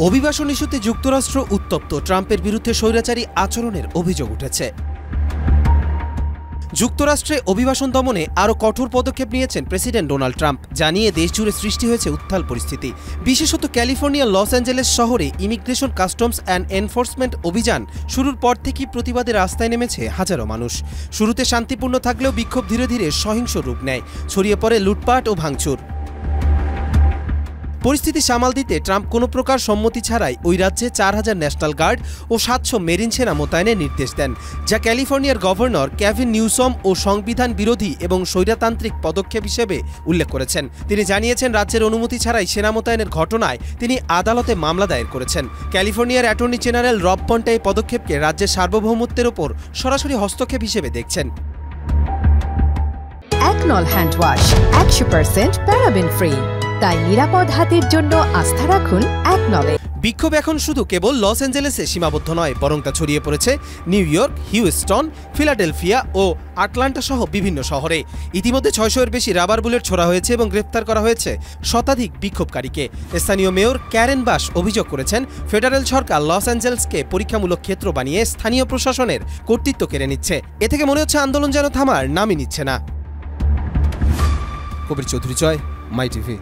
অভিবাসন ইস্যুতে যুক্তরাষ্ট্র উত্তপ্ত, ট্রাম্পের বিরুদ্ধে স্বৈরাচারী আচরণের অভিযোগ উঠেছে। যুক্তরাষ্ট্রে অভিবাসন দমনে আরও কঠোর পদক্ষেপ নিয়েছেন প্রেসিডেন্ট ডোনাল্ড ট্রাম্প, জানিয়ে দেশজুড়ে সৃষ্টি হয়েছে উত্তাল পরিস্থিতি। বিশেষত ক্যালিফোর্নিয়ার লস অ্যাঞ্জেলেস শহরে ইমিগ্রেশন, কাস্টমস অ্যান্ড এনফোর্সমেন্ট অভিযান শুরুর পর থেকেই প্রতিবাদে রাস্তায় নেমেছে হাজারো মানুষ। শুরুতে শান্তিপূর্ণ থাকলেও বিক্ষোভ ধীরে ধীরে সহিংস রূপ নেয়, ছড়িয়ে পড়ে লুটপাট ও ভাঙচুর। পরিস্থিতি সামাল দিতে ট্রাম্প কোনো প্রকার সম্মতি ছাড়াই ওই রাজ্যে 4000 ন্যাশনাল গার্ড ও 700 মেরিন সেনা মোতায়েনের নির্দেশ দেন, যা ক্যালিফোর্নিয়ার গভর্নর কেভিন নিউসম ও সংবিধান বিরোধী এবং স্বৈরতান্ত্রিক পদক্ষেপ হিসেবে উল্লেখ করেছেন। তিনি জানিয়েছেন, রাজ্যের অনুমতি ছাড়াই সেনা মোতায়েনের ঘটনায় তিনি আদালতে মামলা দায়ের করেছেন। ক্যালিফোর্নিয়ার অ্যাটর্নি জেনারেল রব পন্টা এই পদক্ষেপকে রাজ্যের সার্বভৌমত্বের ওপর সরাসরি হস্তক্ষেপ হিসেবে দেখছেন। একনল হ্যান্ড ওয়াশ 100% প্যারাবেন ফ্রি, তাই নিরাপদ হাতের জন্য আস্থা রাখুন একনলে। বিক্ষোভ এখন শুধু কেবল লস অ্যাঞ্জেলেসে সীমাবদ্ধ নয়, বরং তা ছড়িয়ে পড়েছে নিউ ইয়র্ক, হিউস্টন, ফিলাডেলফিয়া ও আটলান্টা সহ বিভিন্ন শহরে। ইতিমধ্যে 600-এর বেশি রাবার বুলেট ছোড়া হয়েছে এবং গ্রেফতার করা হয়েছে শতাধিক বিক্ষোভকারীকে। স্থানীয় মেয়র ক্যারেন বাস অভিযোগ করেছেন, ফেডারেল সরকার লস অ্যাঞ্জেলেসকে পরীক্ষামূলক ক্ষেত্র বানিয়ে স্থানীয় প্রশাসনের কর্তৃত্ব কেড়ে নিচ্ছে। এ থেকে মনে হচ্ছে আন্দোলন যেন থামার নামই নিচ্ছে না। কবির চৌধুরী, জয়, মাই টিভি।